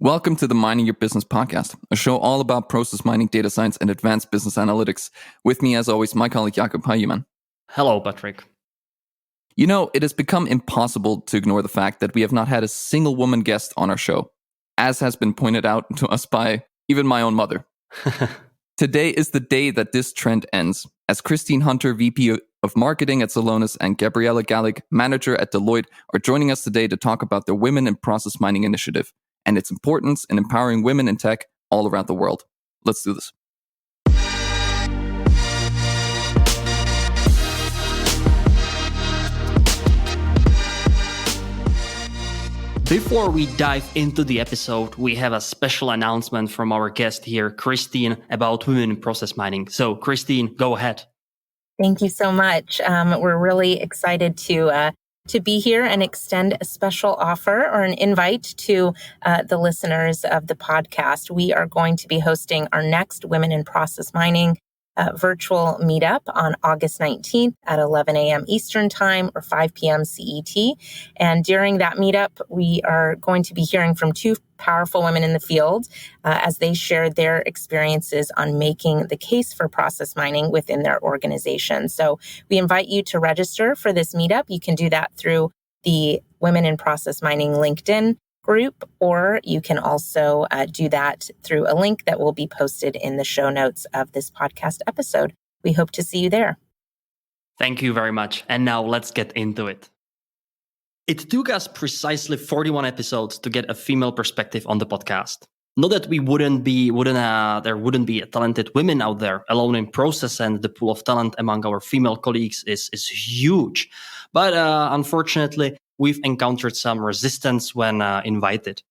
Welcome to the Mining Your Business podcast, a show all about process mining, data science, and advanced business analytics. With me, as always, my colleague Jakob. Hi, man. Hello, Patrick. You know, it has become impossible to ignore the fact that we have not had a single woman guest on our show, as has been pointed out to us by even my own mother. Today is the day that this trend ends, as Christine Hunter, VP of Marketing at Celonis, and Gabriela Galic, Manager at Deloitte, are joining us today to talk about the Women in Process Mining initiative and its importance in empowering women in tech all around the world. Let's do this. Before we dive into the episode, we have a special announcement from our guest here, Christine, about women in process mining. So, Christine, go ahead. Thank you so much. We're really excited to be here and extend a special offer or an invite to the listeners of the podcast. We are going to be hosting our next Women in Process Mining virtual meetup on August 19th at 11 a.m. Eastern Time or 5 p.m. CET. And during that meetup, we are going to be hearing from two powerful women in the field as they share their experiences on making the case for process mining within their organization. So we invite you to register for this meetup. You can do that through the Women in Process Mining LinkedIn group, or you can also do that through a link that will be posted in the show notes of this podcast episode. We hope to see you there. Thank you very much. And now let's get into it. It took us precisely 41 episodes to get a female perspective on the podcast. Not that there wouldn't be talented women out there alone in process, and the pool of talent among our female colleagues is huge. But unfortunately, we've encountered some resistance when invited.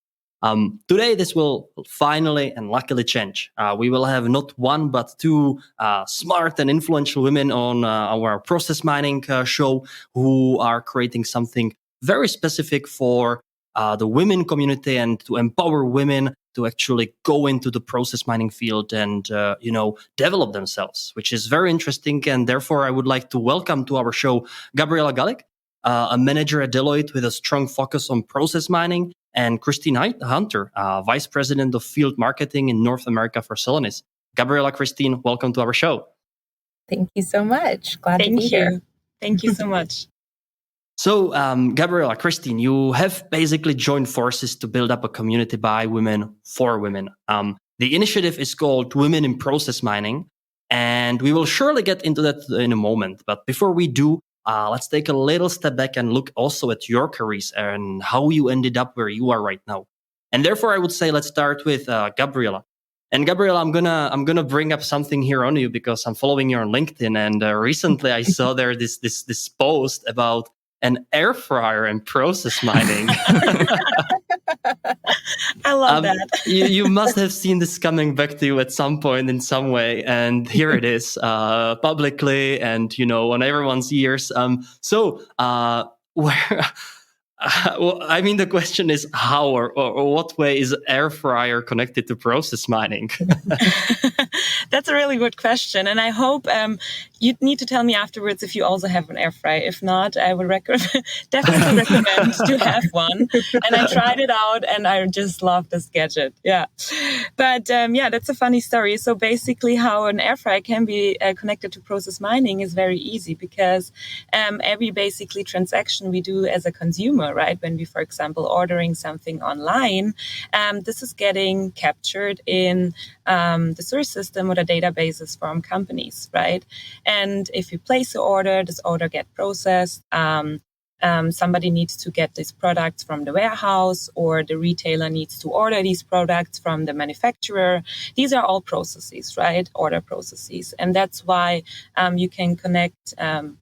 Today, this will finally and luckily change. We will have not one, but two smart and influential women on our process mining show who are creating something very specific for the women community and to empower women to actually go into the process mining field and, develop themselves, which is very interesting. And therefore, I would like to welcome to our show Gabriela Galic, a manager at Deloitte with a strong focus on process mining, and Christine Hunter, Vice President of Field Marketing in North America for Celonis. Gabriela, Christine, welcome to our show. Thank you so much. Glad to be here. Thank you so much. So, Gabriela, Christine, you have basically joined forces to build up a community by women for women. The initiative is called Women in Process Mining, and we will surely get into that in a moment. But before we do, let's take a little step back and look also at your careers and how you ended up where you are right now. And therefore, I would say let's start with Gabriela. And Gabriela, I'm gonna bring up something here on you because I'm following you on LinkedIn, and recently I saw there this post about an air fryer and process mining. I love that. you must have seen this coming back to you at some point in some way, and here it is, publicly and on everyone's ears. The question is how or what way is air fryer connected to process mining? That's a really good question. And I hope you need to tell me afterwards if you also have an air fryer. If not, I would definitely recommend to have one. And I tried it out and I just love this gadget. Yeah. But that's a funny story. So basically how an air fryer can be connected to process mining is very easy because every basically transaction we do as a consumer, right? When we, for example, ordering something online, this is getting captured in the source system or the databases from companies, right? And if you place an order, this order gets processed. Somebody needs to get these products from the warehouse, or the retailer needs to order these products from the manufacturer. These are all processes, right? Order processes. And that's why you can connect an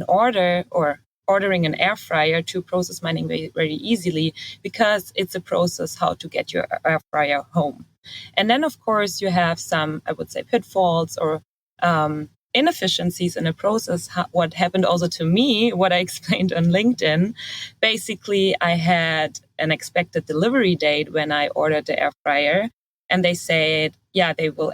order or ordering an air fryer to process mining very, very easily, because it's a process how to get your air fryer home. And then, of course, you have some, I would say, pitfalls or inefficiencies in a process. What happened also to me, what I explained on LinkedIn, basically, I had an expected delivery date when I ordered the air fryer, and they said, they will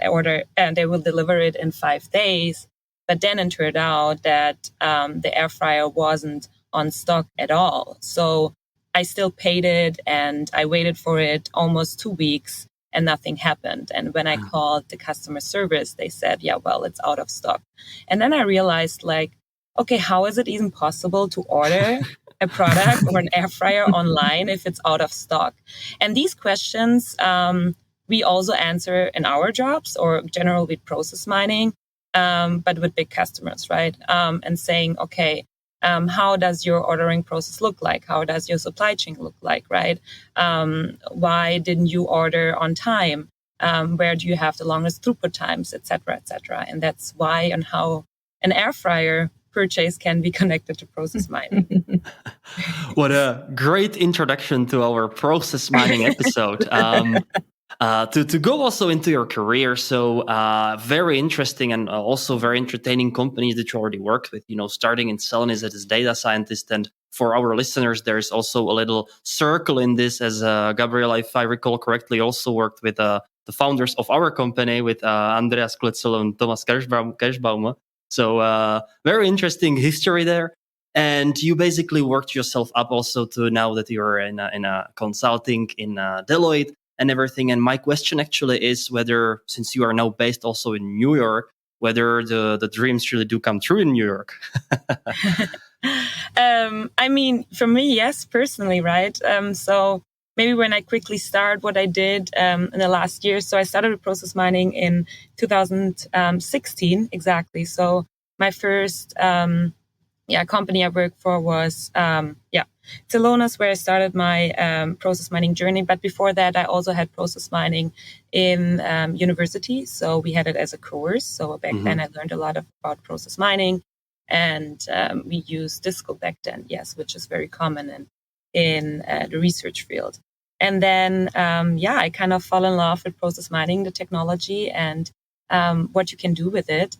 deliver it in 5 days. But then it turned out that the air fryer wasn't on stock at all. So I still paid it and I waited for it almost 2 weeks and nothing happened. And when I called the customer service, they said, yeah, well, it's out of stock. And then I realized, like, okay, how is it even possible to order a product or an air fryer online if it's out of stock? And these questions we also answer in our jobs or general with process mining, but with big customers, right? And saying, okay, how does your ordering process look like? How does your supply chain look like, right? Why didn't you order on time? Where do you have the longest throughput times, et cetera, et cetera? And that's why and how an air fryer purchase can be connected to process mining. What a great introduction to our process mining episode. To go also into your career, so very interesting and also very entertaining companies that you already worked with, starting in Celonis as a data scientist. And for our listeners, there's also a little circle in this, as Gabriela, if I recall correctly, also worked with the founders of our company, with Andreas Klutzel and Thomas Kerschbaumer. So very interesting history there. And you basically worked yourself up also to now that you're in a consulting in Deloitte and everything. And my question actually is whether, since you are now based also in New York, whether the dreams really do come true in New York. I mean, for me, yes, personally, right? So maybe when I quickly start what I did in the last year. So I started with process mining in 2016, exactly. So my first company I worked for was Celonis, where I started my process mining journey. But before that, I also had process mining in university. So we had it as a course. So back then, I learned a lot about process mining. And we used Disco back then, yes, which is very common in the research field. And then, I kind of fell in love with process mining, the technology, and what you can do with it.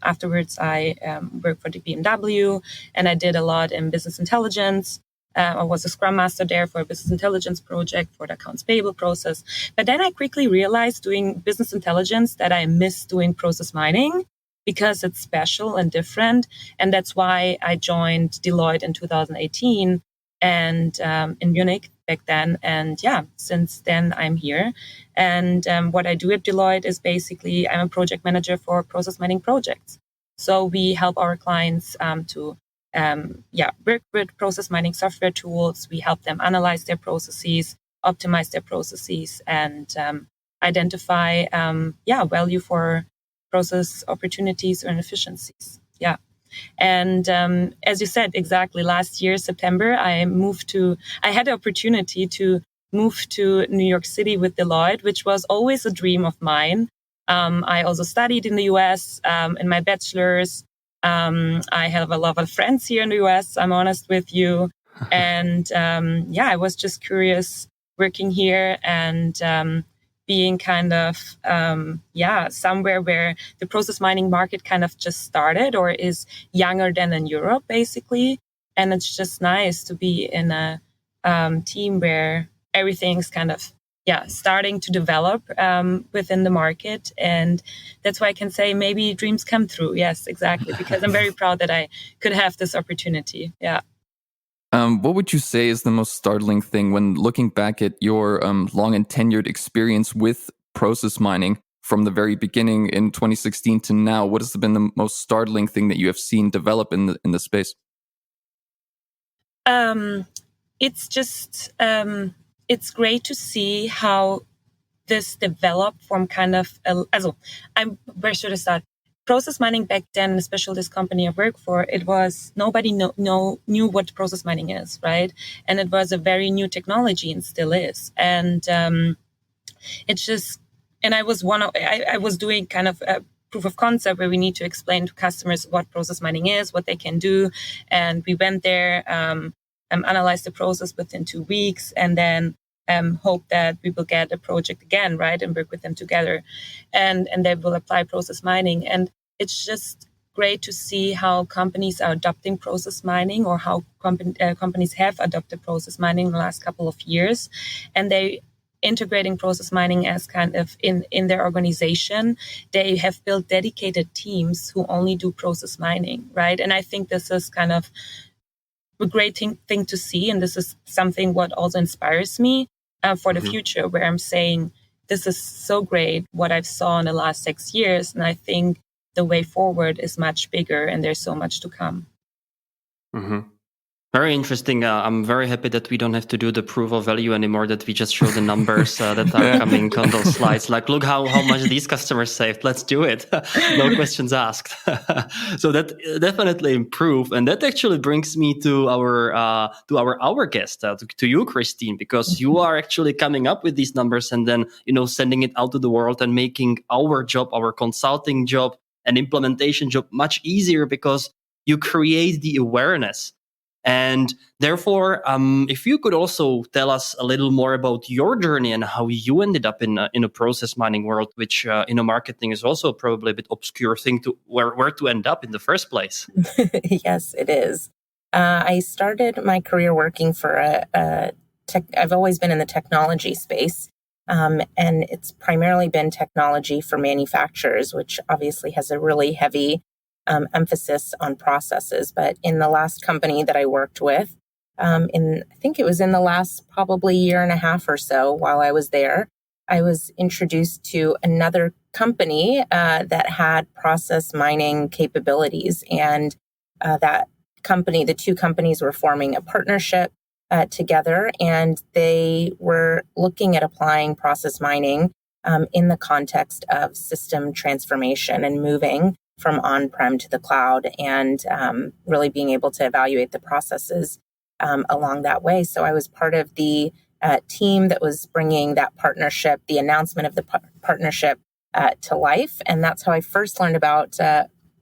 Afterwards, I worked for the BMW, and I did a lot in business intelligence. I was a Scrum Master there for a business intelligence project for the accounts payable process. But then I quickly realized doing business intelligence that I miss doing process mining because it's special and different. And that's why I joined Deloitte in 2018 and in Munich back then. And since then I'm here. And what I do at Deloitte is basically I'm a project manager for process mining projects. So we help our clients to work with process mining software tools. We help them analyze their processes, optimize their processes, and identify value for process opportunities or inefficiencies. Yeah. And as you said, exactly last year, September, I had the opportunity to move to New York City with Deloitte, which was always a dream of mine. I also studied in the US in my bachelor's. I have a lot of friends here in the US, I'm honest with you. And I was just curious working here and being kind of, somewhere where the process mining market kind of just started or is younger than in Europe, basically. And it's just nice to be in a team where everything's kind of, starting to develop within the market. And that's why I can say maybe dreams come true. Yes, exactly. Because I'm very proud that I could have this opportunity. Yeah. What would you say is the most startling thing when looking back at your long and tenured experience with process mining from the very beginning in 2016 to now? What has been the most startling thing that you have seen develop in the space? It's just it's great to see how this developed from kind of where should I start? Process mining back then, especially this company I work for, it was nobody knew what process mining is, right? And it was a very new technology and still is. And it's just, and I was doing kind of a proof of concept where we need to explain to customers what process mining is, what they can do. And we went there, analyzed the process within 2 weeks, and then hope that we will get a project again, right, and work with them together, and they will apply process mining. And it's just great to see how companies are adopting process mining, or how companies have adopted process mining in the last couple of years, and they integrating process mining as kind of in their organization. They have built dedicated teams who only do process mining, right? And I think this is kind of a great thing to see. And this is something what also inspires me for the future, where I'm saying, this is so great what I've saw in the last 6 years. And I think the way forward is much bigger and there's so much to come. Very interesting. I'm very happy that we don't have to do the proof of value anymore, that we just show the numbers that are coming on those slides. Like, look how much these customers saved. Let's do it. No questions asked. So that definitely improved. And that actually brings me to our guest, to you, Christine, because you are actually coming up with these numbers and then, sending it out to the world and making our job, our consulting job and implementation job much easier, because you create the awareness. And therefore, if you could also tell us a little more about your journey and how you ended up in a process mining world, which marketing is also probably a bit obscure thing to where to end up in the first place. Yes, it is. I started my career working for I've always been in the technology space, and it's primarily been technology for manufacturers, which obviously has a really heavy emphasis on processes. But in the last company that I worked with, I think it was in the last probably year and a half or so while I was there, I was introduced to another company that had process mining capabilities. And that company, the two companies were forming a partnership together, and they were looking at applying process mining in the context of system transformation and moving from on-prem to the cloud, and really being able to evaluate the processes along that way. So I was part of the team that was bringing that partnership, the announcement of the partnership to life. And that's how I first learned about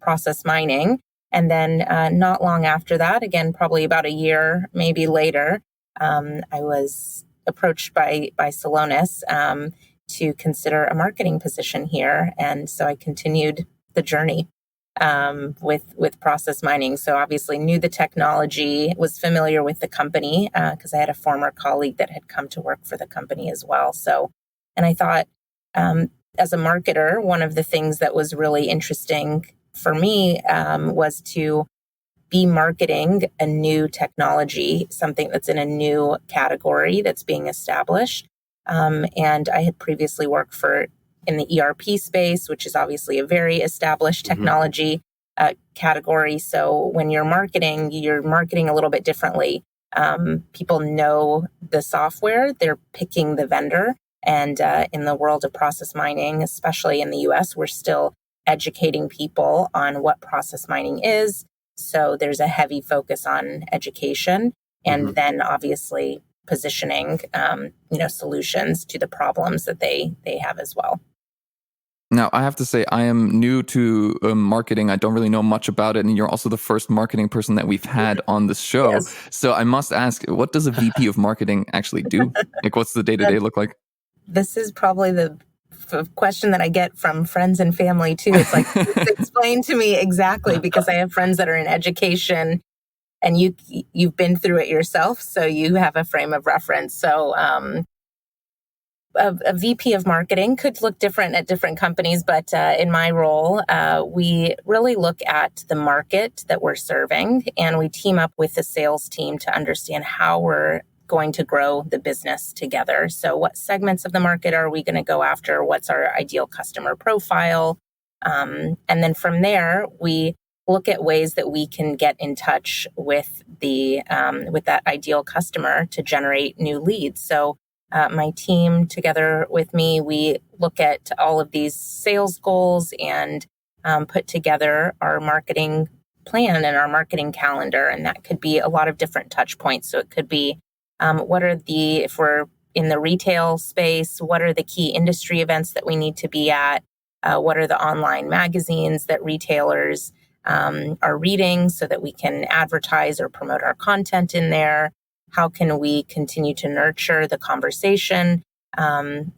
process mining. And then not long after that, again, probably about a year, maybe later, I was approached by Celonis to consider a marketing position here. And so I continued the journey with process mining. So obviously knew the technology, was familiar with the company because I had a former colleague that had come to work for the company as well. So, and I thought as a marketer, one of the things that was really interesting for me was to be marketing a new technology, something that's in a new category that's being established. And I had previously worked in the ERP space, which is obviously a very established technology category. So when you're marketing a little bit differently. People know the software, they're picking the vendor. And in the world of process mining, especially in the US, we're still educating people on what process mining is. So there's a heavy focus on education, and then obviously positioning solutions to the problems that they have as well. Now, I have to say, I am new to marketing. I don't really know much about it. And you're also the first marketing person that we've had on this show. Yes. So I must ask, what does a VP of marketing actually do? Like, what's the day-to-day look like? This is probably the question that I get from friends and family, too. It's like, explain to me exactly, because I have friends that are in education, and you've been through it yourself, so you have a frame of reference. So a VP of marketing could look different at different companies, but in my role, we really look at the market that we're serving, and we team up with the sales team to understand how we're going to grow the business together. So what segments of the market are we going to go after? What's our ideal customer profile? And then from there, we look at ways that we can get in touch with that ideal customer to generate new leads. So my team, together with me, we look at all of these sales goals and put together our marketing plan and our marketing calendar. And that could be a lot of different touch points. So it could be if we're in the retail space, what are the key industry events that we need to be at? What are the online magazines that retailers are reading so that we can advertise or promote our content in there? How can we continue to nurture the conversation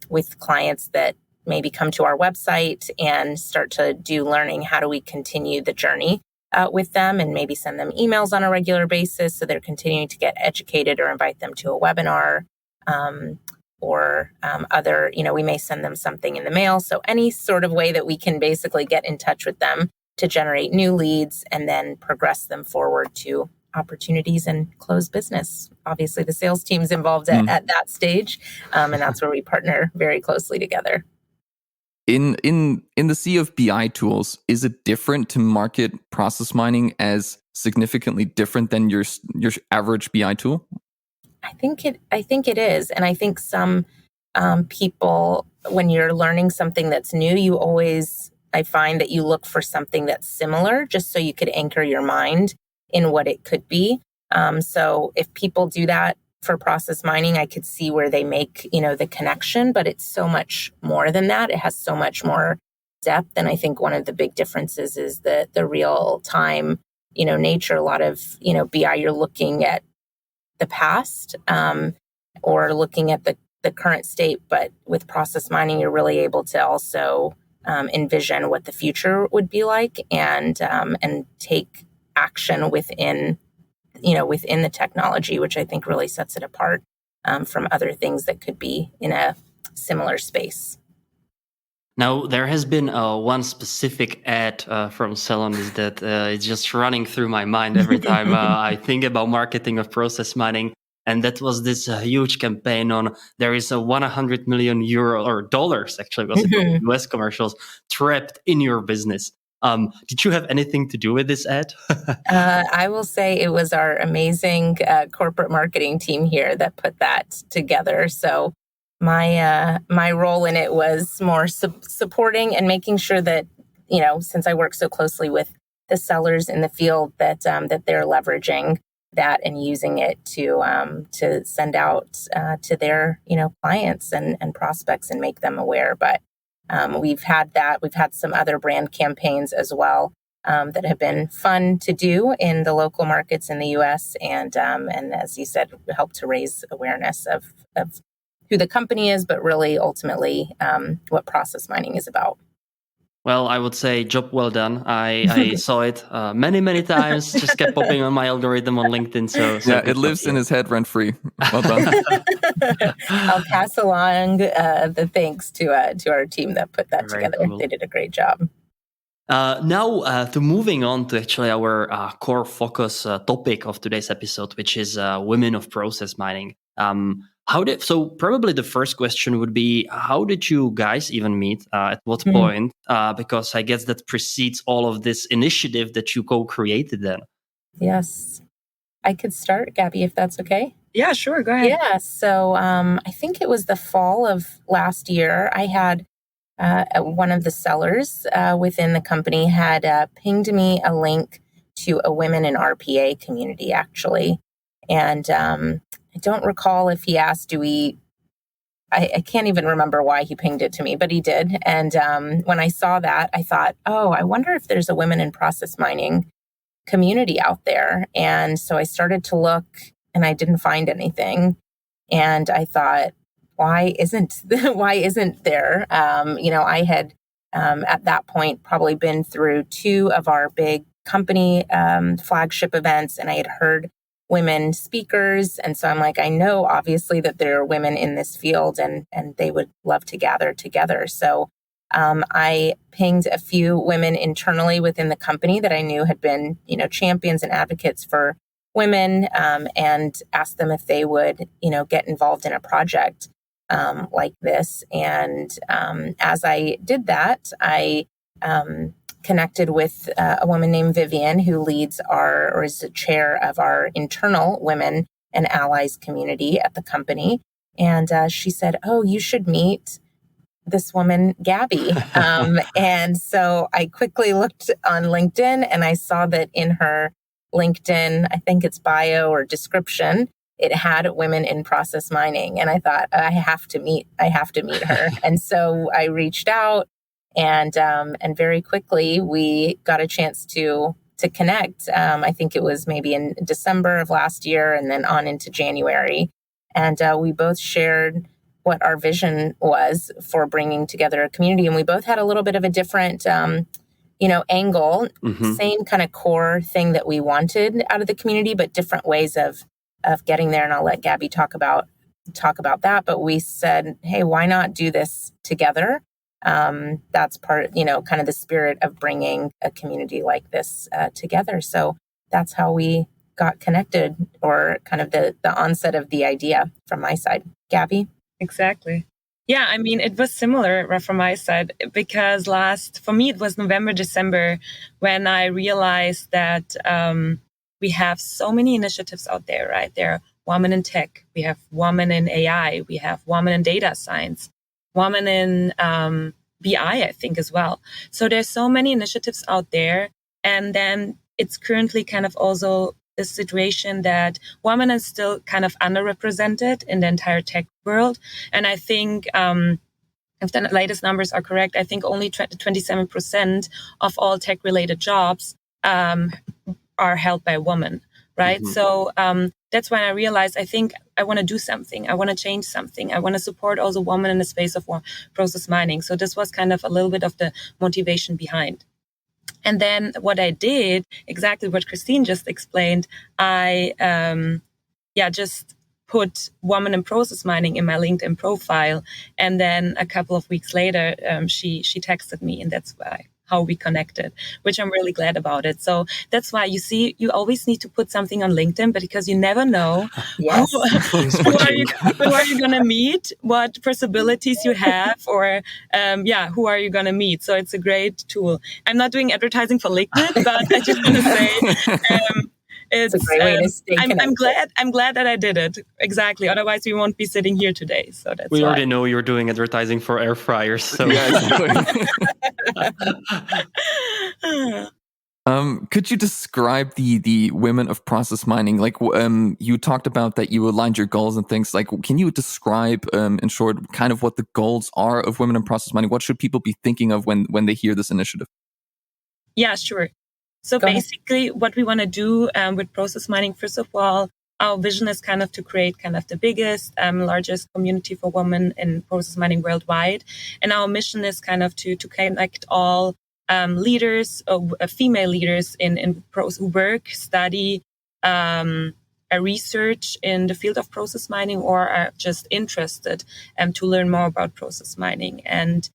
with clients that maybe come to our website and start to do learning? How do we continue the journey with them, and maybe send them emails on a regular basis so they're continuing to get educated, or invite them to a webinar or other, we may send them something in the mail. So any sort of way that we can basically get in touch with them to generate new leads and then progress them forward to opportunities and close business. Obviously, the sales team's involved at that stage, and that's where we partner very closely together. In the sea of BI tools, is it different to market process mining as significantly different than your average BI tool? I think it is, and I think some people, when you're learning something that's new, I find that you look for something that's similar, just so you could anchor your mind in what it could be. So if people do that for process mining, I could see where they make, the connection, but it's so much more than that. It has so much more depth. And I think one of the big differences is the real time, nature. A lot of, BI, you're looking at the past or looking at the current state, but with process mining, you're really able to also envision what the future would be like and take action within the technology, which I think really sets it apart from other things that could be in a similar space. Now, there has been one specific ad from Celonis that is just running through my mind every time I think about marketing of process mining. And that was this huge campaign on there is a 100 million euro or dollars, actually, was it US commercials trapped in your business. Did you have anything to do with this ad? I will say it was our amazing corporate marketing team here that put that together. So my role in it was more supporting and making sure that, since I work so closely with the sellers in the field, that they're leveraging that and using it to send out to their clients and prospects and make them aware. But we've had some other brand campaigns as well that have been fun to do in the local markets in the U.S. and as you said, help to raise awareness of who the company is, but really ultimately what process mining is about. Well, I would say job well done. I saw it many times. Just kept popping on my algorithm on LinkedIn. So yeah, it lives in his head rent free. Well done. I'll pass along the thanks to our team that put that Very together. cool. They did a great job. Now, to moving on to actually our core focus topic of today's episode, which is women of process mining. So probably the first question would be, how did you guys even meet? At what point? Because I guess that precedes all of this initiative that you co-created then. Yes. I could start, Gabby, if that's okay. Yeah, sure. Go ahead. Yeah. So I think it was the fall of last year. I had one of the sellers within the company had pinged me a link to a women in RPA community, actually. And I don't recall if he asked, I can't even remember why he pinged it to me, but he did. And when I saw that, I thought, I wonder if there's a women in process mining community out there. And so I started to look and I didn't find anything. And I thought, why isn't there? I had at that point probably been through 2 of our big company flagship events, and I had heard women speakers. And so I'm like, I know obviously that there are women in this field and they would love to gather together. So I pinged a few women internally within the company that I knew had been, champions and advocates for women and asked them if they would, get involved in a project like this. And as I did that, I connected with a woman named Vivian, who leads is the chair of our internal women and allies community at the company. And she said, you should meet this woman, Gabby. And so I quickly looked on LinkedIn and I saw that in her LinkedIn, I think it's bio or description, it had women in process mining. And I thought, I have to meet her. And so I reached out. And very quickly we got a chance to connect. I think it was maybe in December of last year and then on into January. And we both shared what our vision was for bringing together a community. And we both had a little bit of a different, angle, same kind of core thing that we wanted out of the community, but different ways of getting there. And I'll let Gabby talk about that. But we said, hey, why not do this together? That's part, kind of the spirit of bringing a community like this together. So that's how we got connected, or kind of the onset of the idea from my side. Gabby? Exactly. Yeah, I mean, it was similar from my side, because for me, it was November, December when I realized that we have so many initiatives out there, right? There are women in tech, we have women in AI, we have women in data science, women in BI, I think, as well. So there's so many initiatives out there. And then it's currently kind of also a situation that women are still kind of underrepresented in the entire tech world. And I think if the latest numbers are correct, I think only 27% of all tech-related jobs are held by women, right? Mm-hmm. So that's when I realized, I think I want to do something. I want to change something. I want to support also women in the space of process mining. So this was kind of a little bit of the motivation behind. And then what I did, exactly what Christine just explained, I just put woman in process mining in my LinkedIn profile. And then a couple of weeks later, she texted me, and that's how we connected, which I'm really glad about it. So that's why you see, you always need to put something on LinkedIn, but because you never know who are you going to meet, what possibilities you have, or who are you going to meet. So it's a great tool. I'm not doing advertising for LinkedIn, but I just want to say, it's a great way to stay connected. I'm glad that I did it. Exactly. Otherwise, we won't be sitting here today. So that's we already know you're doing advertising for air fryers. So could you describe the women of process mining? Like you talked about that you aligned your goals and things. Like, can you describe in short kind of what the goals are of women in process mining? What should people be thinking of when they hear this initiative? Yeah, sure. So basically, what we want to do with process mining, first of all, our vision is kind of to create kind of the biggest, largest community for women in process mining worldwide. And our mission is kind of to connect all leaders, female leaders who work, study, research in the field of process mining, or are just interested to learn more about process mining. And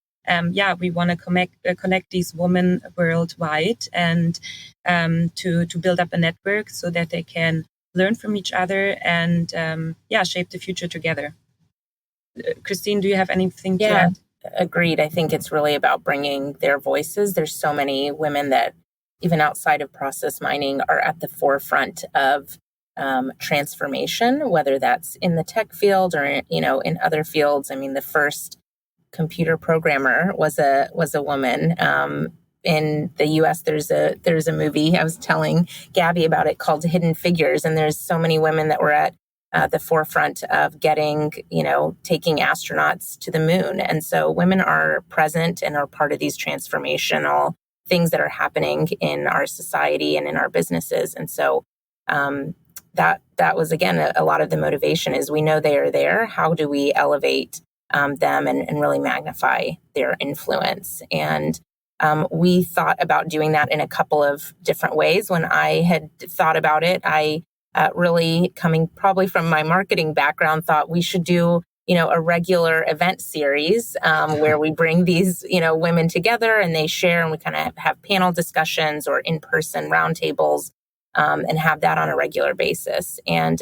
we want to connect these women worldwide, and to build up a network so that they can learn from each other and shape the future together. Christine, do you have anything to add? Agreed. I think it's really about bringing their voices. There's so many women that, even outside of process mining, are at the forefront of transformation, whether that's in the tech field or in other fields. I mean, the first computer programmer was a woman. In the US, there's a movie, I was telling Gabby about it, called Hidden Figures, and there's so many women that were at the forefront of taking astronauts to the moon. And so women are present and are part of these transformational things that are happening in our society and in our businesses. And so that was, again, a lot of the motivation is, we know they are there. How do we elevate them and really magnify their influence? And we thought about doing that in a couple of different ways. When I had thought about it, I really, coming probably from my marketing background, thought we should do a regular event series where we bring these women together and they share, and we kind of have panel discussions or in-person roundtables, and have that on a regular basis. And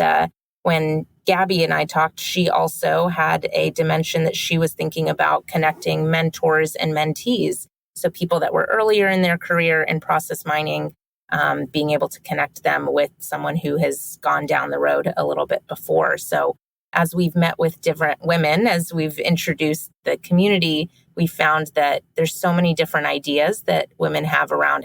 when Gabby and I talked, she also had a dimension that she was thinking about connecting mentors and mentees. So people that were earlier in their career in process mining, being able to connect them with someone who has gone down the road a little bit before. So as we've met with different women, as we've introduced the community, we found that there's so many different ideas that women have around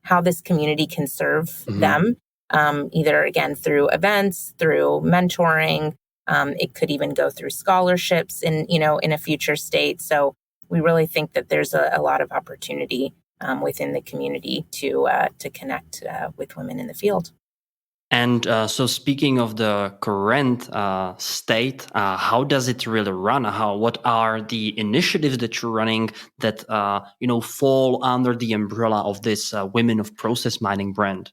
how this community can serve them. Either, again, through events, through mentoring. It could even go through scholarships in a future state. So we really think that there's a lot of opportunity within the community to connect with women in the field. And so, speaking of the current state, how does it really run? What are the initiatives that you're running that fall under the umbrella of this Women of Process Mining brand?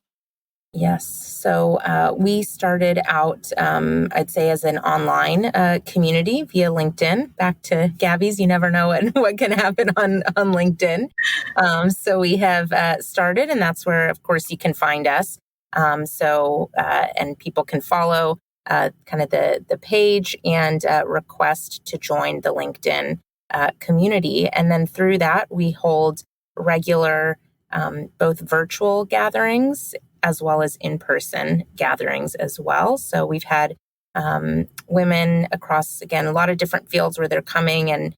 Yes. So we started out, I'd say, as an online community via LinkedIn. Back to Gabby's, you never know what can happen on LinkedIn. So we have started, and that's where, of course, you can find us. And people can follow kind of the page and request to join the LinkedIn community. And then through that, we hold regular both virtual gatherings as well as in-person gatherings as well. So we've had women across, again, a lot of different fields where they're coming. And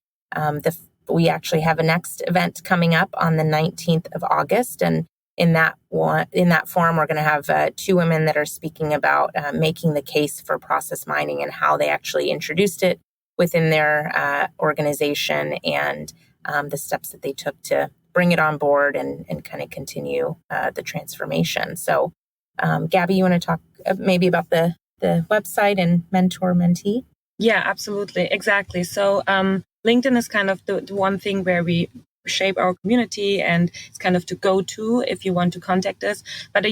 we actually have a next event coming up on the 19th of August. And in that forum, we're going to have 2 women that are speaking about making the case for process mining and how they actually introduced it within their organization and the steps that they took to bring it on board and kind of continue the transformation. So, Gabby, you want to talk maybe about the website and mentor-mentee? Yeah, absolutely. Exactly. So LinkedIn is kind of the one thing where we shape our community, and it's kind of to go to if you want to contact us. But on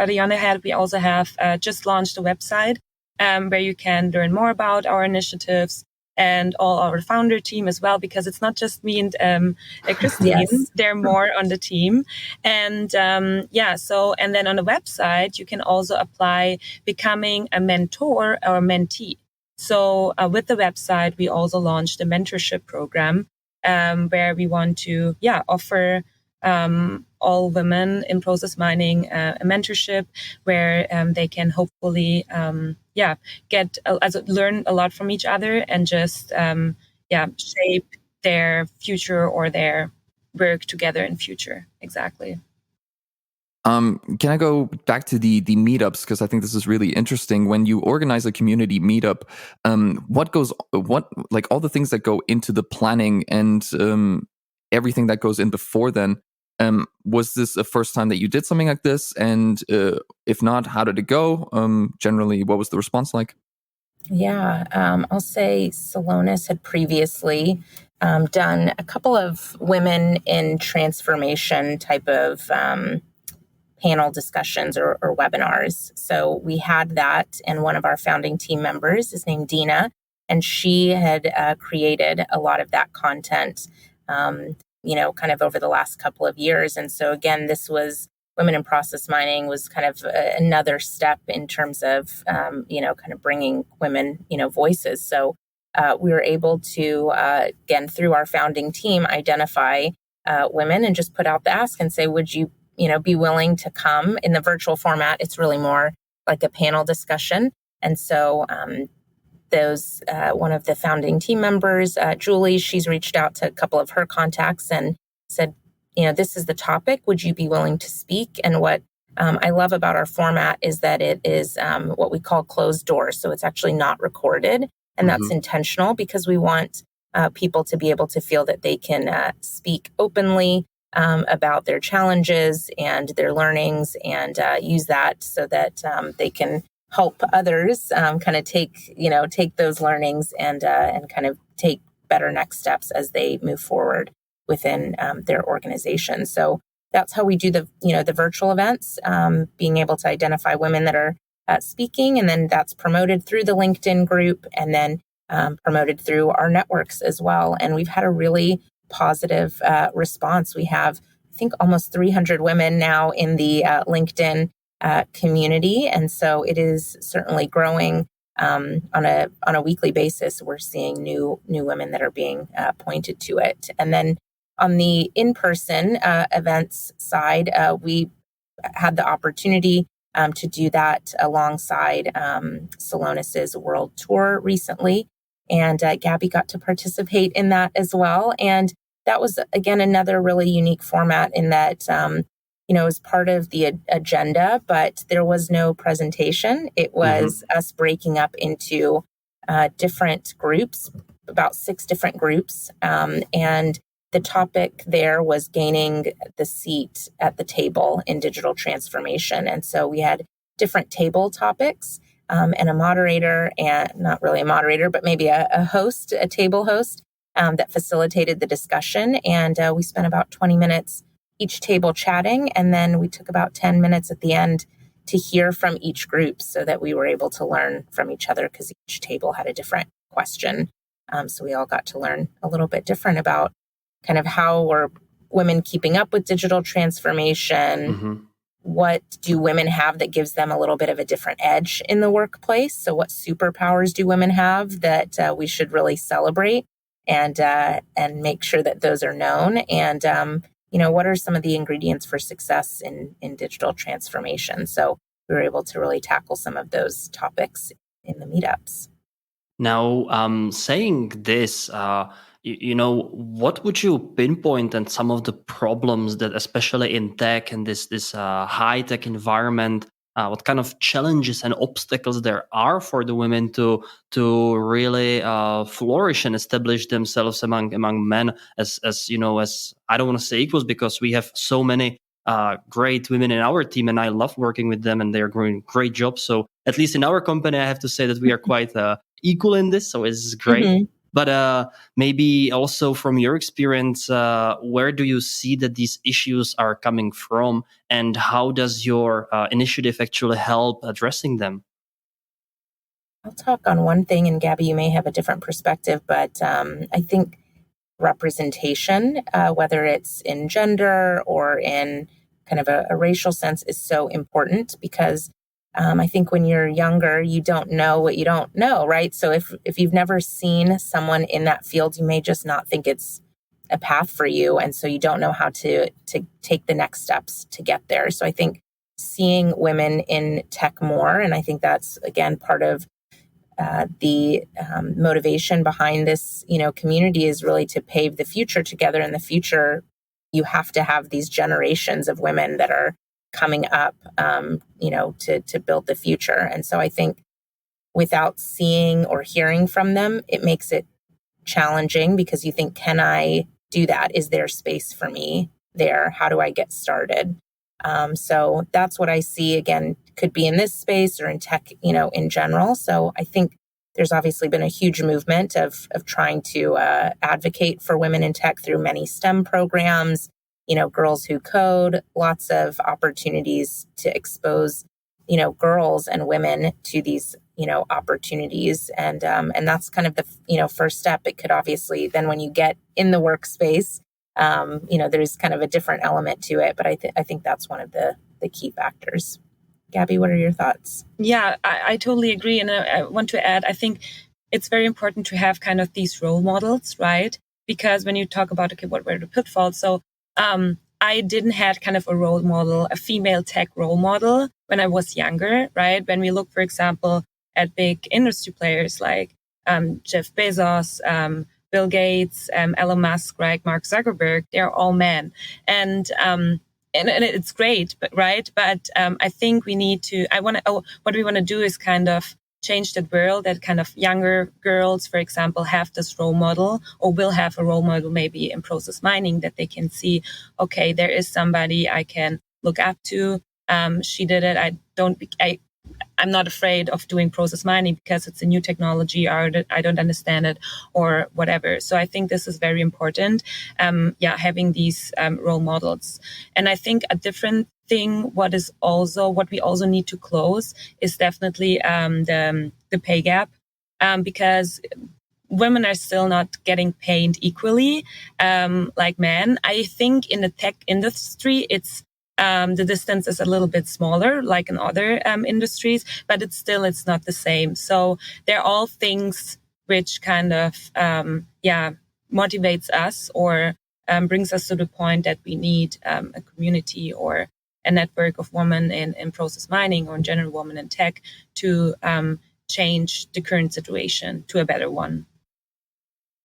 the other hand, we also have just launched a website where you can learn more about our initiatives and all our founder team as well, because it's not just me and Christine. Yes. They're more on the team. And and then on the website, you can also apply becoming a mentor or mentee. So with the website, we also launched a mentorship program where we want to offer all women in process mining a mentorship where they can hopefully learn a lot from each other and just shape their future or their work together in future. Exactly. Can I go back to the meetups, because I think this is really interesting. When you organize a community meetup, what all the things that go into the planning and everything that goes in before then? Was this the first time that you did something like this? And if not, how did it go? Generally, what was the response like? Yeah, I'll say Celonis had previously done a couple of women in transformation type of panel discussions or webinars. So we had that, and one of our founding team members is named Dina, and she had created a lot of that content, kind of over the last couple of years. And so again, this was Women in Process Mining was kind of another step in terms of, kind of bringing women, voices. So we were able to, again, through our founding team, identify women and just put out the ask and say, would you be willing to come in the virtual format? It's really more like a panel discussion. And so one of the founding team members, Julie, she's reached out to a couple of her contacts and said, this is the topic. Would you be willing to speak? And what I love about our format is that it is what we call closed doors. So it's actually not recorded. And that's intentional because we want people to be able to feel that they can speak openly about their challenges and their learnings and use that so that they can help others kind of take those learnings and kind of take better next steps as they move forward within their organization. So that's how we do the virtual events, being able to identify women that are speaking, and then that's promoted through the LinkedIn group and then promoted through our networks as well. And we've had a really positive response. We have, I think, almost 300 women now in the LinkedIn community. And so it is certainly growing on a weekly basis. We're seeing new women that are being pointed to it. And then on the in-person events side, we had the opportunity to do that alongside Celonis's world tour recently. And Gabby got to participate in that as well. And that was, again, another really unique format in that, it was part of the agenda, but there was no presentation. It was us breaking up into different groups, about 6 different groups. And the topic there was gaining the seat at the table in digital transformation. And so we had different table topics and a moderator, and not really a moderator, but maybe a host, a table host that facilitated the discussion. And we spent about 20 minutes each table chatting. And then we took about 10 minutes at the end to hear from each group so that we were able to learn from each other because each table had a different question. So we all got to learn a little bit different about kind of how were women keeping up with digital transformation, what do women have that gives them a little bit of a different edge in the workplace? So what superpowers do women have that we should really celebrate and make sure that those are known? And, what are some of the ingredients for success in digital transformation? So we were able to really tackle some of those topics in the meetups. Now, saying this, what would you pinpoint and some of the problems that, especially in tech and this high tech environment, what kind of challenges and obstacles there are for the women to really flourish and establish themselves among men as I don't want to say equals, because we have so many great women in our team, and I love working with them, and they are doing great jobs. So at least in our company, I have to say that we are quite equal in this. So it's great. Mm-hmm. But maybe also from your experience, where do you see that these issues are coming from, and how does your initiative actually help addressing them? I'll talk on one thing, and Gabby, you may have a different perspective, but I think representation, whether it's in gender or in kind of a racial sense, is so important, because I think when you're younger, you don't know what you don't know, right? So if you've never seen someone in that field, you may just not think it's a path for you. And so you don't know how to take the next steps to get there. So I think seeing women in tech more, and I think that's, again, part of the motivation behind this, community, is really to pave the future together. In the future, you have to have these generations of women that are coming up, to build the future. And so I think without seeing or hearing from them, it makes it challenging, because you think, can I do that? Is there space for me there? How do I get started? So that's what I see, again, could be in this space or in tech, in general. So I think there's obviously been a huge movement of trying to advocate for women in tech through many STEM programs, Girls Who Code, lots of opportunities to expose, girls and women to these, opportunities. And that's kind of the, first step. It could obviously, then when you get in the workspace, there's kind of a different element to it. But I think that's one of the key factors. Gabby, what are your thoughts? Yeah, I totally agree. And I want to add, I think it's very important to have kind of these role models, right? Because when you talk about, okay, what were the pitfalls? So I didn't have kind of a role model, a female tech role model when I was younger, right? When we look, for example, at big industry players like Jeff Bezos, Bill Gates, Elon Musk, right, Mark Zuckerberg, they're all men. And it's great, but right. But I think we need to, what we want to do is kind of change that world, that kind of younger girls, for example, have this role model, or will have a role model maybe in process mining, that they can see, okay, there is somebody I can look up to. She did it. I'm not afraid of doing process mining because it's a new technology, or I don't understand it, or whatever. So I think this is very important. Having these role models. And I think a different thing, what we also need to close, is definitely the pay gap, because women are still not getting paid equally like men. I think in the tech industry, it's the distance is a little bit smaller, like in other industries, but it's not the same. So they're all things which kind of motivates us, or brings us to the point that we need a community or a network of women in process mining, or in general women in tech, to change the current situation to a better one.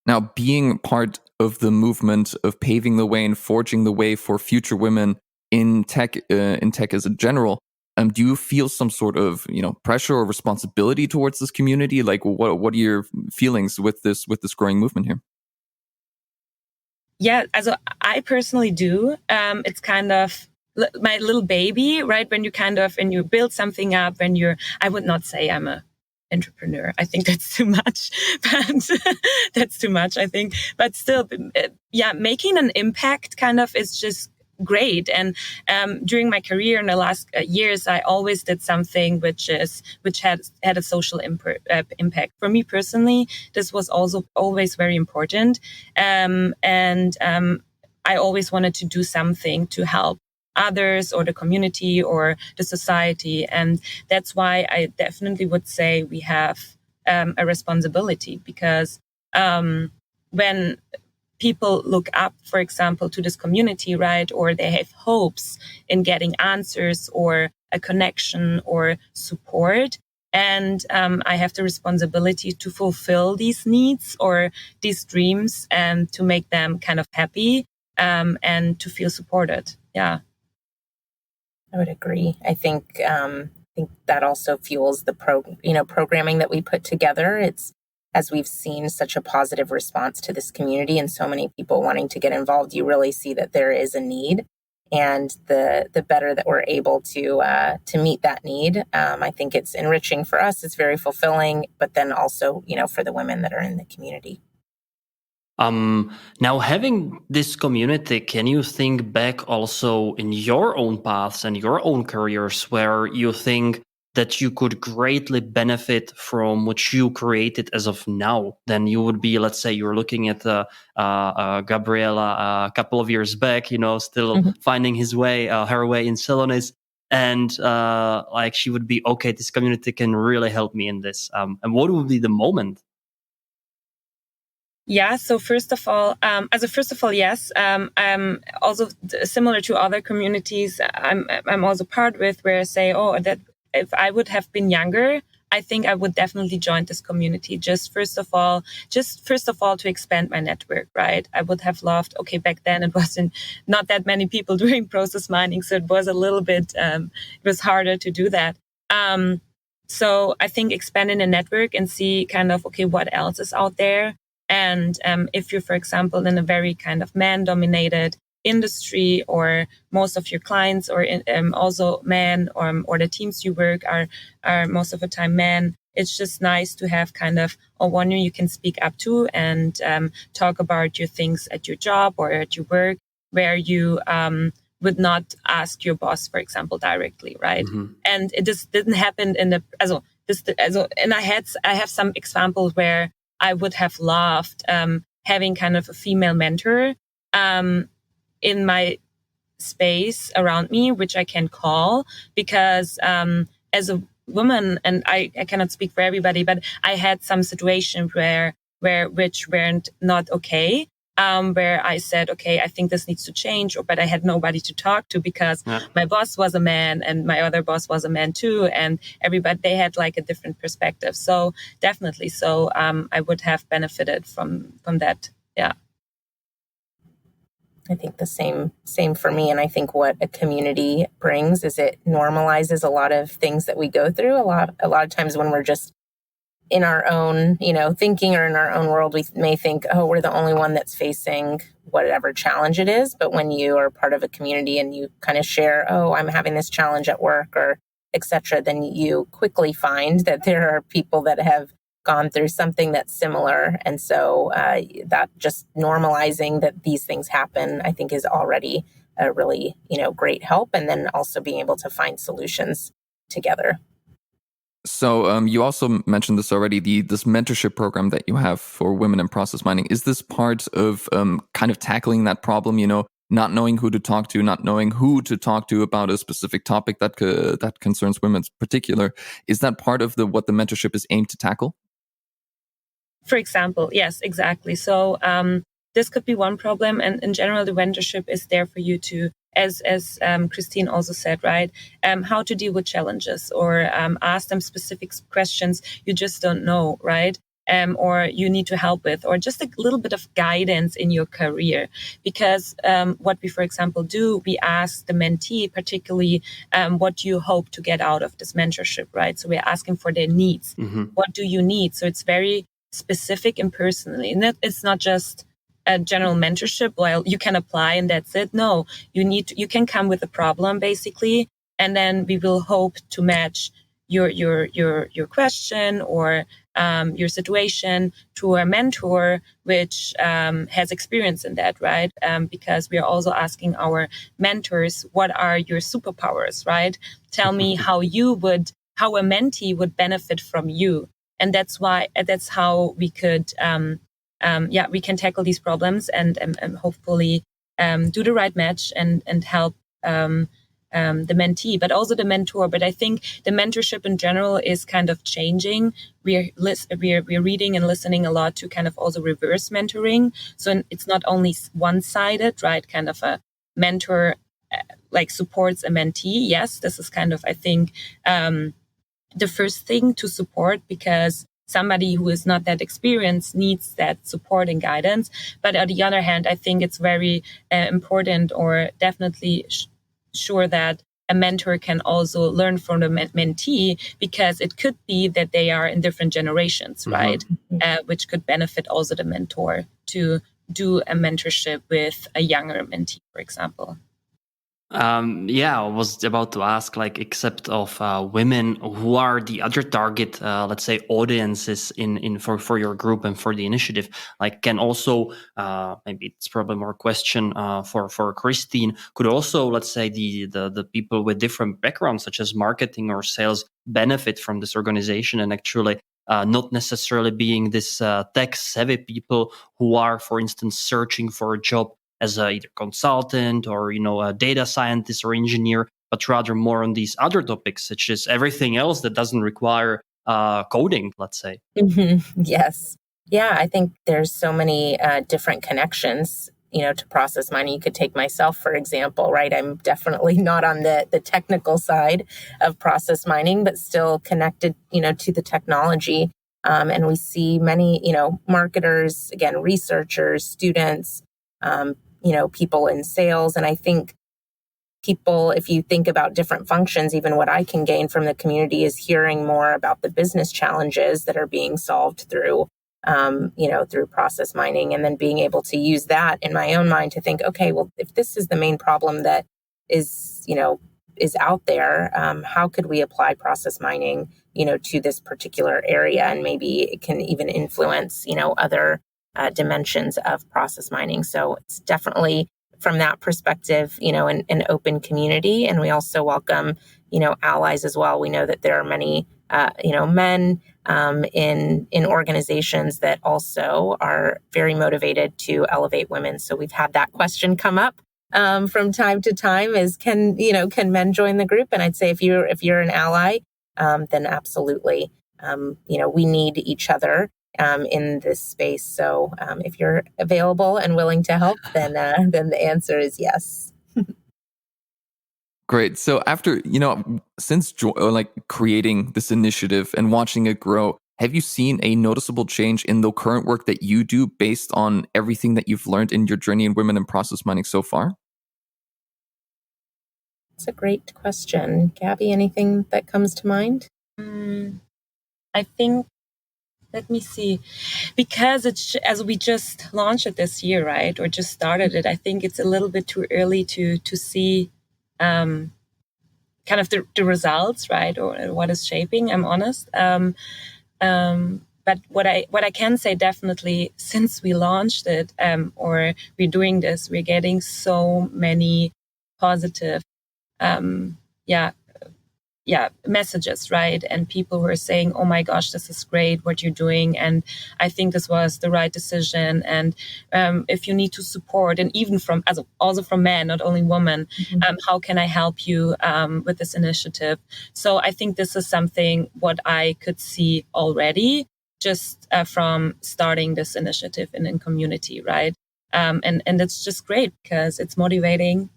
Now, being part of the movement of paving the way and forging the way for future women in tech as a general, do you feel some sort of pressure or responsibility towards this community? Like, what are your feelings with this growing movement here? Yeah, also I personally do. It's kind of my little baby, right? When you build something up, I would not say I'm a entrepreneur. I think that's too much, but that's too much, I think. But still, making an impact kind of is just great. And during my career in the last years, I always did something which had a social impact. For me personally, this was also always very important. I always wanted to do something to help others or the community or the society. And that's why I definitely would say we have a responsibility, because when people look up, for example, to this community, right, or they have hopes in getting answers or a connection or support, and I have the responsibility to fulfill these needs or these dreams and to make them kind of happy and to feel supported. Yeah. I would agree. I think that also fuels the programming that we put together. It's, as we've seen such a positive response to this community and so many people wanting to get involved, you really see that there is a need. And the better that we're able to meet that need, I think it's enriching for us. It's very fulfilling, but then also, for the women that are in the community. Now, having this community, can you think back also in your own paths and your own careers where you think that you could greatly benefit from what you created as of now? Then you would be, let's say, you're looking at Gabriela a couple of years back, still finding her way in Celonis. And like she would be, okay, this community can really help me in this. And what would be the moment? Yeah. So first of all, yes. I'm also similar to other communities. I'm also part with where I say, that if I would have been younger, I think I would definitely join this community. Just first of all, to expand my network, right? I would have loved. Okay, back then it wasn't not that many people doing process mining, so it was a little bit. It was harder to do that. So I think expanding a network and see kind of what else is out there. And if you're, for example, in a very kind of man-dominated industry, or most of your clients or also men, or the teams you work are most of the time men, it's just nice to have kind of one you can speak up to and talk about your things at your job or at your work, where you would not ask your boss, for example, directly, right? Mm-hmm. And it just didn't happen in the and I have some examples where I would have loved having kind of a female mentor in my space around me, which I can call, because as a woman, and I cannot speak for everybody, but I had some situations which weren't not okay. Where I said, okay, I think this needs to change, but I had nobody to talk to because my boss was a man and my other boss was a man too. And they had like a different perspective. So definitely. So, I would have benefited from that. Yeah. I think the same for me. And I think what a community brings is it normalizes a lot of things that we go through. A lot of times when we're just in our own, thinking or in our own world, we may think, we're the only one that's facing whatever challenge it is. But when you are part of a community and you kind of share, I'm having this challenge at work or et cetera, then you quickly find that there are people that have gone through something that's similar. And so that just normalizing that these things happen, I think is already a really, great help. And then also being able to find solutions together. So you also mentioned this already, this mentorship program that you have for women in process mining. Is this part of kind of tackling that problem, not knowing who to talk to, not knowing who to talk to about a specific topic that concerns women in particular? Is that part of what the mentorship is aimed to tackle? For example, yes, exactly. So this could be one problem. And in general, the mentorship is there for you to, as Christine also said, right, how to deal with challenges or ask them specific questions you just don't know, right? Or you need to help with, or just a little bit of guidance in your career. Because what we, for example, do, we ask the mentee, particularly what you hope to get out of this mentorship, right? So we're asking for their needs. Mm-hmm. What do you need? So it's very specific and personally. And it's not just a general mentorship, well, you can apply and that's it. No, you can come with a problem basically, and then we will hope to match your question or your situation to a mentor which has experience in that, right? Because we are also asking our mentors, what are your superpowers, right? Tell me how a mentee would benefit from you. And that's how we could, we can tackle these problems and hopefully do the right match and help the mentee, but also the mentor. But I think the mentorship in general is kind of changing. We're reading and listening a lot to kind of also reverse mentoring. So it's not only one-sided, right? Kind of a mentor like supports a mentee. Yes, this is kind of, I think, the first thing to support, because somebody who is not that experienced needs that support and guidance. But on the other hand, I think it's very important, or definitely sure, that a mentor can also learn from the mentee, because it could be that they are in different generations, right? Which could benefit also the mentor to do a mentorship with a younger mentee, for example. I was about to ask, like, except of women, who are the other target, let's say, audiences in for your group and for the initiative? Like, can also maybe it's probably more a question for Christine. Could also, let's say, the people with different backgrounds, such as marketing or sales, benefit from this organization, and actually not necessarily being this tech savvy people who are, for instance, searching for a job as a either consultant or a data scientist or engineer, but rather more on these other topics, such as everything else that doesn't require coding, let's say. Yes. Yeah, I think there's so many different connections, to process mining. You could take myself, for example, right? I'm definitely not on the technical side of process mining, but still connected, to the technology. And we see many, marketers, again, researchers, students, people in sales. And I think people, if you think about different functions, even what I can gain from the community is hearing more about the business challenges that are being solved through, through process mining, and then being able to use that in my own mind to think, okay, well, if this is the main problem that is out there, how could we apply process mining, to this particular area? And maybe it can even influence, other dimensions of process mining. So it's definitely, from that perspective, an open community. And we also welcome, allies as well. We know that there are many, men in organizations that also are very motivated to elevate women. So we've had that question come up from time to time: is can men join the group? And I'd say if you're an ally, then absolutely. We need each other in this space. So if you're available and willing to help, then the answer is yes. Great. So after, since creating this initiative and watching it grow, have you seen a noticeable change in the current work that you do based on everything that you've learned in your journey in women in process mining so far? That's a great question. Gabby, anything that comes to mind? I think, let me see, because it's, as we just launched it this year, right, or just started it, I think it's a little bit too early to see kind of the results, right, or what is shaping. I'm honest. But what I can say definitely, since we launched it, or we're doing this, we're getting so many positive, messages, right? And people who are saying, oh my gosh, this is great what you're doing. And I think this was the right decision. And if you need to support, and even also from men, not only women, how can I help you with this initiative? So I think this is something what I could see already just from starting this initiative in community, right? And it's just great because it's motivating.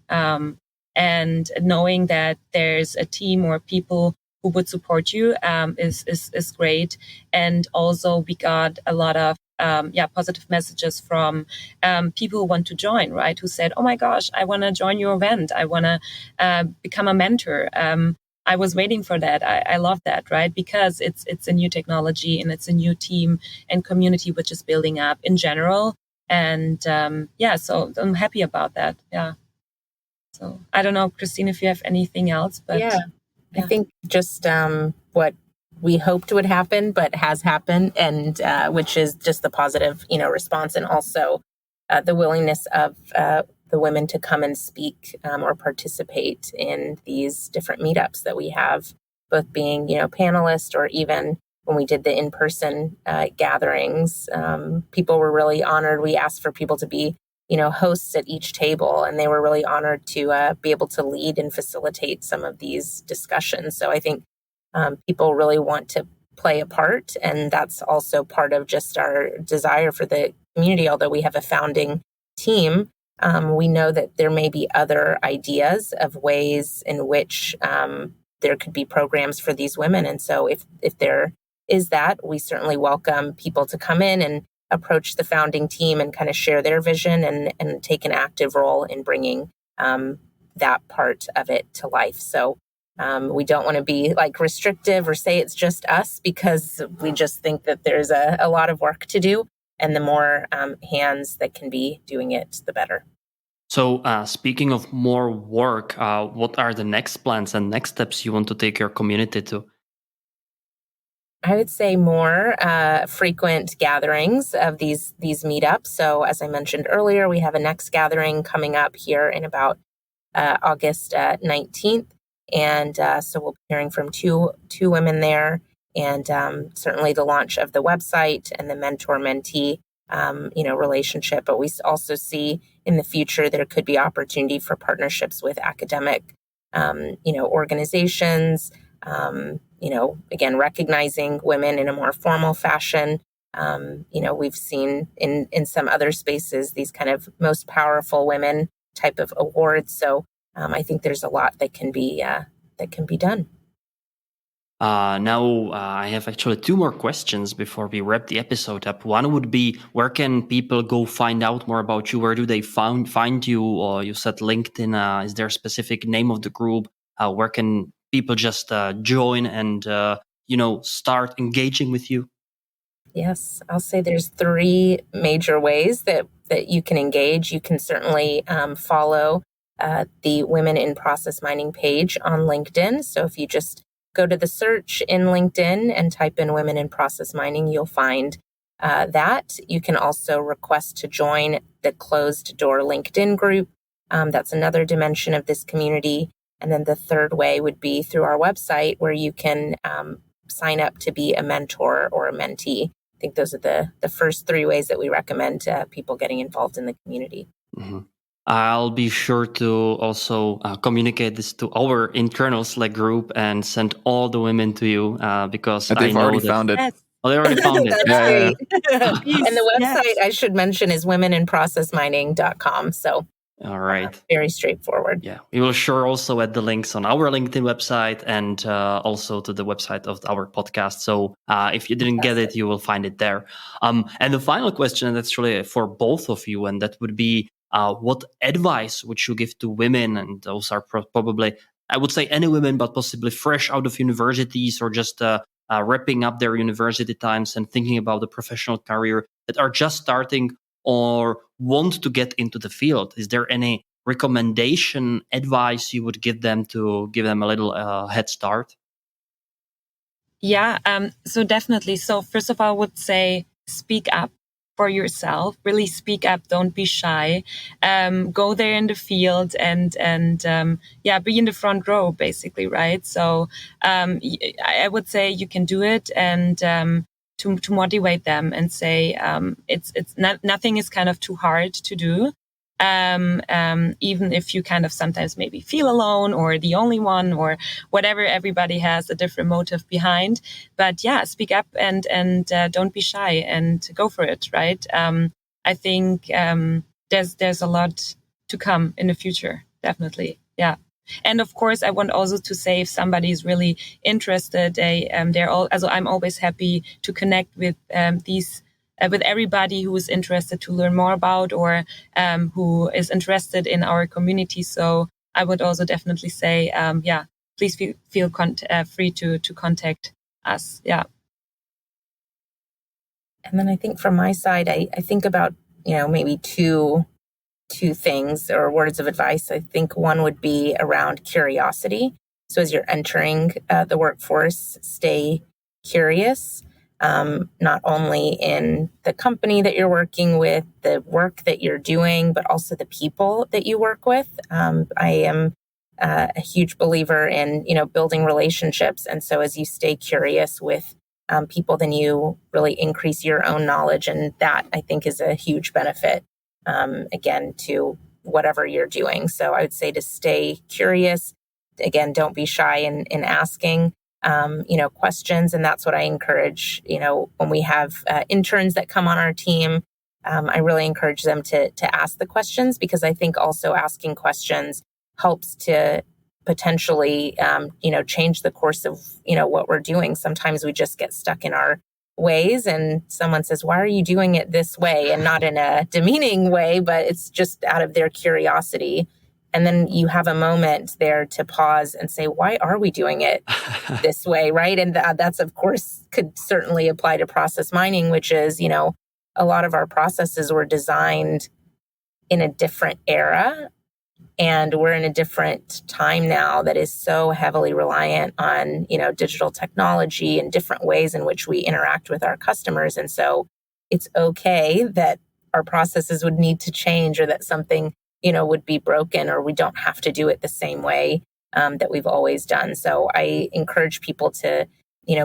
And knowing that there's a team or people who would support you is great. And also we got a lot of positive messages from people who want to join, right? Who said, oh my gosh, I want to join your event. I want to become a mentor. I was waiting for that. I love that, right? Because it's a new technology and it's a new team and community which is building up in general. And so I'm happy about that. Yeah. So I don't know, Christine, if you have anything else, but I think just what we hoped would happen, but has happened, and which is just the positive, response, and also the willingness of the women to come and speak or participate in these different meetups that we have, both being, panelists, or even when we did the in-person gatherings, people were really honored. We asked for people to be hosts at each table, and they were really honored to be able to lead and facilitate some of these discussions. So I think people really want to play a part, and that's also part of just our desire for the community. Although we have a founding team, we know that there may be other ideas of ways in which there could be programs for these women. And so if there is that, we certainly welcome people to come in and approach the founding team and kind of share their vision and take an active role in bringing that part of it to life. So we don't want to be like restrictive or say it's just us, because we just think that there's a lot of work to do, and the more hands that can be doing it, the better. So speaking of more work, what are the next plans and next steps you want to take your community to? I would say more frequent gatherings of these meetups. So as I mentioned earlier, we have a next gathering coming up here in about August 19th. And so we'll be hearing from two women there, and certainly the launch of the website and the mentor-mentee relationship. But we also see in the future there could be opportunity for partnerships with academic organizations. Again, recognizing women in a more formal fashion. We've seen in some other spaces these kind of most powerful women type of awards. So I think there's a lot that can be done. Now, I have actually two more questions before we wrap the episode up. One would be, where can people go find out more about you? Where do they find you? Or you said LinkedIn. Is there a specific name of the group? Where can people just join and start engaging with you? Yes, I'll say there's 3 major ways that you can engage. You can certainly follow the Women in Process Mining page on LinkedIn. So if you just go to the search in LinkedIn and type in Women in Process Mining, you'll find that. You can also request to join the closed door LinkedIn group. That's another dimension of this community. And then the third way would be through our website, where you can sign up to be a mentor or a mentee. I think those are the first 3 ways that we recommend people getting involved in the community. Mm-hmm. I'll be sure to also communicate this to our internal Slack group and send all the women to you because they've already found it. Yes. Oh, they already found it. That's Yeah. great. And the website, I should mention, is womeninprocessmining.com. So all right. Very straightforward. Yeah. We will sure also add the links on our LinkedIn website and also to the website of our podcast. So if you didn't get it, you will find it there. And the final question, and that's really for both of you, and that would be, what advice would you give to women? And those are probably, I would say any women, but possibly fresh out of universities or just wrapping up their university times and thinking about the professional career, that are just starting or want to get into the field. Is there any recommendation, advice you would give them to give them a little head start? Yeah, so definitely. So first of all, I would say speak up for yourself. Really speak up. Don't be shy. Go there in the field and be in the front row, basically, right? So I would say you can do it, and to motivate them and say it's not, nothing is kind of too hard to do. Even if you kind of sometimes maybe feel alone or the only one or whatever, everybody has a different motive behind. But yeah, speak up and don't be shy and go for it, right? I think there's a lot to come in the future, definitely. Yeah. And of course, I want also to say, if somebody is really interested, I'm always happy to connect with with everybody who is interested to learn more about or who is interested in our community. So I would also definitely say, please feel free to contact us. Yeah. And then I think from my side, I think about, maybe two things or words of advice. I think one would be around curiosity. So as you're entering the workforce, stay curious, not only in the company that you're working with, the work that you're doing, but also the people that you work with. I am a huge believer in, building relationships. And so as you stay curious with people, then you really increase your own knowledge. And that, I think, is a huge benefit again, to whatever you're doing. So I would say to stay curious. Again, don't be shy in asking, questions. And that's what I encourage, when we have interns that come on our team, I really encourage them to ask the questions, because I think also asking questions helps to potentially, change the course of, what we're doing. Sometimes we just get stuck in our ways and someone says, why are you doing it this way? And not in a demeaning way, but it's just out of their curiosity. And then you have a moment there to pause and say, why are we doing it this way, right? And that's, of course, could certainly apply to process mining, which is, a lot of our processes were designed in a different era. And we're in a different time now that is so heavily reliant on, digital technology and different ways in which we interact with our customers. And so it's okay that our processes would need to change, or that something, would be broken, or we don't have to do it the same way that we've always done. So I encourage people to,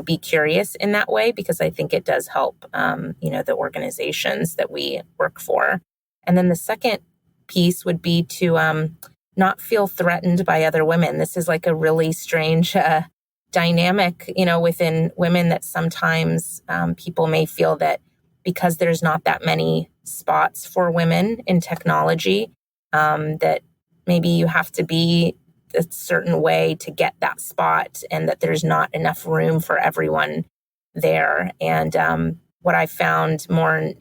be curious in that way, because I think it does help, the organizations that we work for. And then the second piece would be to not feel threatened by other women. This is like a really strange dynamic, within women, that sometimes people may feel that because there's not that many spots for women in technology, that maybe you have to be a certain way to get that spot, and that there's not enough room for everyone there. And what I found more,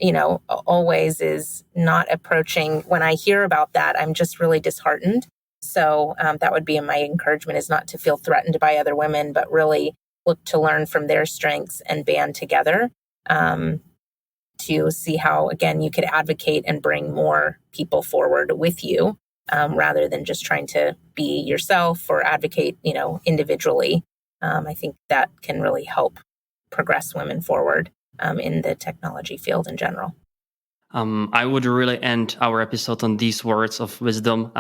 always is not approaching, when I hear about that, I'm just really disheartened. So that would be my encouragement, is not to feel threatened by other women, but really look to learn from their strengths and band together to see how, again, you could advocate and bring more people forward with you, rather than just trying to be yourself or advocate, individually. I think that can really help progress women forward in the technology field in general. I would really end our episode on these words of wisdom.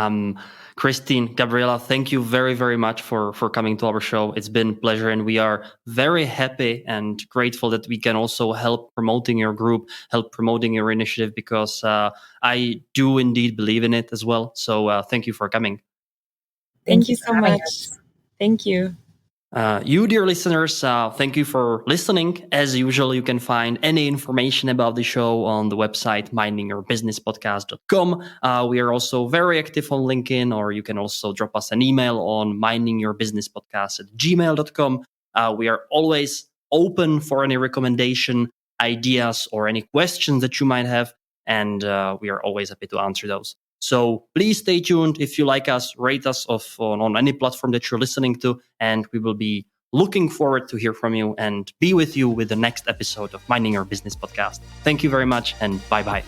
Christine, Gabriela, thank you very, very much for coming to our show. It's been a pleasure, and we are very happy and grateful that we can also help promoting your group, help promoting your initiative, because I do indeed believe in it as well. So thank you for coming. Thank you so much. Thank you. You, dear listeners, thank you for listening. As usual, you can find any information about the show on the website, mindingyourbusinesspodcast.com. We are also very active on LinkedIn, or you can also drop us an email on mindingyourbusinesspodcast@gmail.com. We are always open for any recommendation, ideas, or any questions that you might have, and we are always happy to answer those. So please stay tuned. If you like us, rate us on any platform that you're listening to, and we will be looking forward to hear from you and be with you with the next episode of Minding Your Business Podcast. Thank you very much, and bye-bye.